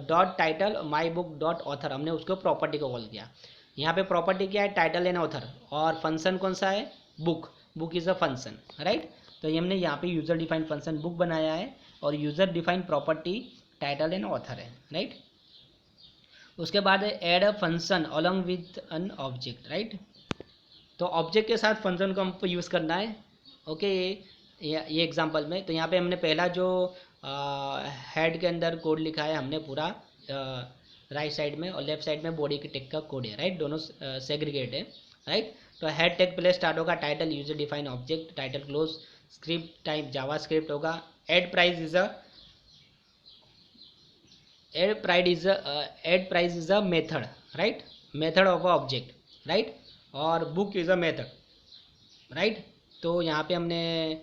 dot title my book dot author हमने उसको प्रॉपर्टी को कॉल किया। यहाँ पे प्रॉपर्टी क्या है, टाइटल एंड ऑथर, और फंक्शन कौन सा है, book is a function, right. तो ये हमने यहाँ पे यूज़र डिफाइन फंक्शन बुक बनाया है और user define property title and author है, राइट। उसके बाद add a function along with an object, right. तो ऑब्जेक्ट के साथ फंक्शन को हमको यूज़ करना है, ओके। ये एग्जांपल में तो यहाँ पे हमने पहला जो हेड के अंदर कोड लिखा है हमने पूरा राइट साइड में, और लेफ्ट साइड में बॉडी के टेक का कोड है, राइट। दोनों सेग्रीगेट है, राइट। तो हेड टेक पहले स्टार्ट होगा, title user define object, title close, script type JavaScript होगा, add price is a method, right, method of a object, right. और book is a method, right. तो यहाँ पे हमने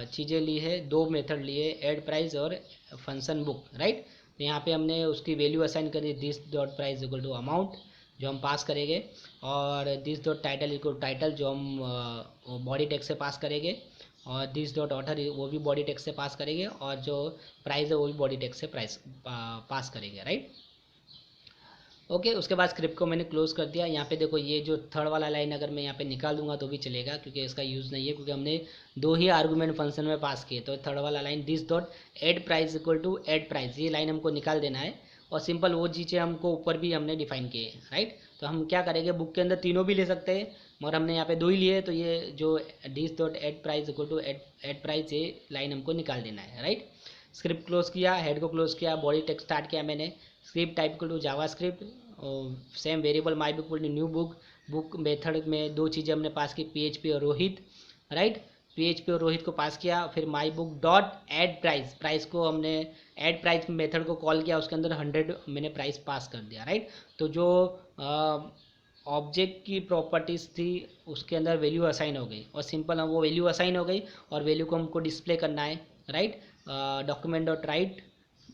चीज़ें ली है, दो मेथड लिए, ऐड प्राइस और फंक्शन बुक, राइट। तो यहाँ पे हमने उसकी वैल्यू असाइन करी, this dot price equal to amount जो हम पास करेंगे, और this dot title equal title जो हम बॉडी टेक्स्ट से पास करेंगे, और दिस डॉट ऑथर वो भी बॉडी टेक्स्ट से पास करेंगे, और जो प्राइस है वो भी बॉडी टेक्स्ट से पास करेंगे, राइट। ओके। उसके बाद स्क्रिप्ट को मैंने क्लोज कर दिया। यहाँ पे देखो ये जो थर्ड वाला लाइन अगर मैं यहाँ पे निकाल दूंगा तो भी चलेगा क्योंकि इसका यूज़ नहीं है, क्योंकि हमने दो ही आर्गूमेंट फंक्शन में पास किए। तो थर्ड वाला line this dot add price equal to add price, ये लाइन हमको निकाल देना है, और सिंपल वो चीज़ें हमको ऊपर भी हमने डिफाइन किए हैं, राइट। तो हम क्या करेंगे, बुक के अंदर तीनों भी ले सकते हैं, मगर हमने यहाँ पे दो ही लिए, तो ये जो this dot add price equal to add price, ये लाइन हमको निकाल देना है, राइट। स्क्रिप्ट क्लोज किया, हेड को क्लोज किया, बॉडी टेक्स्ट स्टार्ट किया मैंने, script type equal to JavaScript, same variable my book equal to new book. Book method में दो चीज़ें हमने पास की, पीएचपी और रोहित, राइट। पीएचपी और रोहित को पास किया, फिर my book dot add price, price को हमने एड प्राइस मेथड को कॉल किया, उसके अंदर 100 मैंने प्राइस पास कर दिया, राइट। तो जो ऑब्जेक्ट की प्रॉपर्टीज़ थी उसके अंदर वैल्यू असाइन हो गई, और सिंपल हम वो वैल्यू असाइन हो गई, और वैल्यू को हमको डिस्प्ले करना है, राइट। डॉक्यूमेंट डॉट राइट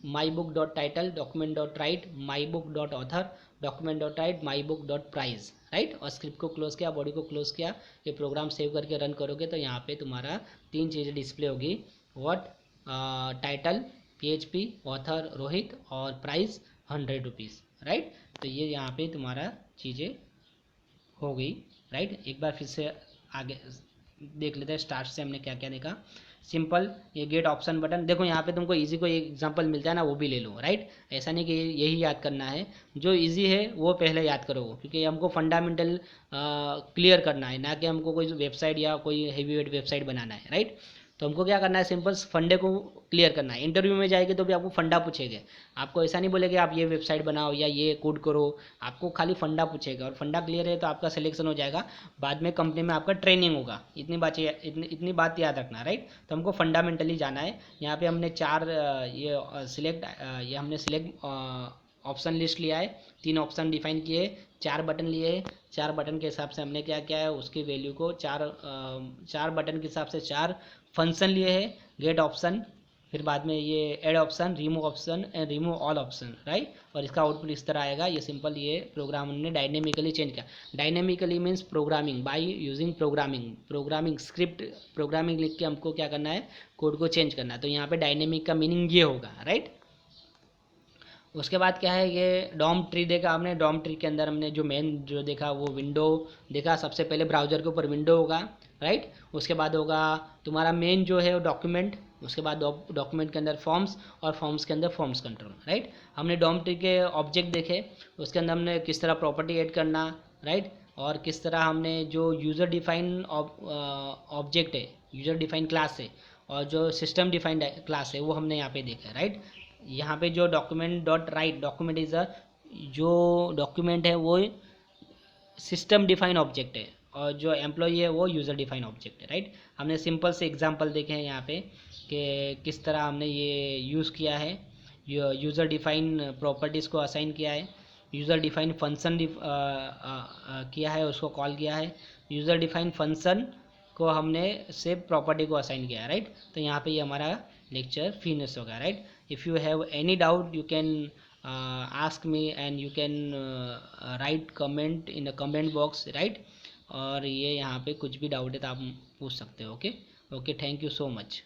माई book dot title, document dot right माई book dot author, document dot right माई बुक डॉट प्राइस, राइट। और स्क्रिप्ट को क्लोज किया, बॉडी को क्लोज किया। ये प्रोग्राम सेव करके रन करोगे तो यहाँ पे तुम्हारा तीन चीज़ें डिस्प्ले होगी, what, title PHP, author Rohit, और प्राइस 100 रुपीज़, राइट। तो ये यहाँ पे तुम्हारा चीज़ें हो गई, राइट। एक बार फिर से आगे देख लेते हैं, स्टार्ट से हमने क्या क्या देखा। सिंपल, ये गेट ऑप्शन बटन देखो, यहाँ पे तुमको इजी कोई एग्जांपल मिलता है ना, वो भी ले लो, राइट। ऐसा नहीं कि यही याद करना है, जो इजी है वो पहले याद करो, क्योंकि हमको फंडामेंटल क्लियर करना है, ना कि हमको कोई वेबसाइट या कोई हेवी वेट वेबसाइट बनाना है, राइट। तो हमको क्या करना है, सिंपल फंडे को क्लियर करना है। इंटरव्यू में जाएंगे तो भी आपको फंडा पूछेंगे, आपको ऐसा नहीं बोलेगा आप ये वेबसाइट बनाओ या ये कोड करो, आपको खाली फंडा पूछेगा, और फंडा क्लियर है तो आपका सिलेक्शन हो जाएगा। बाद में कंपनी में आपका ट्रेनिंग होगा, इतनी बात याद रखना, राइट। तो हमको फंडामेंटली जाना है। यहाँ पे हमने ये हमने सिलेक्ट ऑप्शन लिस्ट लिया है, 3 ऑप्शन डिफाइन किए, 4 बटन लिए, 4 बटन के हिसाब से हमने क्या किया है, उसकी वैल्यू को 4 बटन के हिसाब से 4 फंक्शन लिए हैं, गेट ऑप्शन, फिर बाद में ये add option, remove option and remove all option, right. और इसका आउटपुट इस तरह आएगा। ये सिंपल ये प्रोग्राम हमने डायनेमिकली चेंज किया। Dynamically means programming by using programming script, programming लिख के हमको क्या करना है, कोड को चेंज करना है। तो यहाँ पे डायनेमिक का मीनिंग ये होगा, राइट। उसके बाद क्या है, ये डॉम ट्री देखा हमने। डॉम ट्री के अंदर हमने जो मेन जो देखा वो विंडो देखा। सबसे पहले ब्राउज़र के ऊपर विंडो होगा, राइट। उसके बाद होगा तुम्हारा मेन जो है वो डॉक्यूमेंट, उसके बाद डॉक्यूमेंट के अंदर फॉर्म्स, और फॉर्म्स के अंदर फॉर्म्स कंट्रोल, राइट। हमने डॉम ट्री के ऑब्जेक्ट देखे, उसके अंदर हमने किस तरह प्रॉपर्टी ऐड करना, राइट, और किस तरह हमने जो यूज़र डिफाइन ऑब्जेक्ट है, यूज़र डिफाइन क्लास है, और जो सिस्टम डिफाइंड क्लास है वो हमने यहाँ पे देखा, राइट। यहाँ पे जो document dot right, document is जो डॉक्यूमेंट है वो सिस्टम डिफाइन ऑब्जेक्ट है, और जो एम्प्लॉई है वो यूज़र डिफाइन ऑब्जेक्ट है, राइट। हमने सिंपल से एग्जांपल देखे हैं यहाँ पे कि किस तरह हमने ये यूज़ किया है, यूज़र डिफाइन प्रॉपर्टीज़ को असाइन किया है, यूज़र डिफाइन फंक्शन किया है, उसको कॉल किया है, यूज़र डिफाइन फंक्शन को हमने से प्रॉपर्टी को असाइन किया है, राइट। तो यहाँ पे ये हमारा लेक्चर फिनिश होगा, right. If you have any doubt you can ask me and you can write comment in the comment box, right। और ये यहाँ पे कुछ भी डाउट है तो आप पूछ सकते हो, okay. Okay, thank you so much.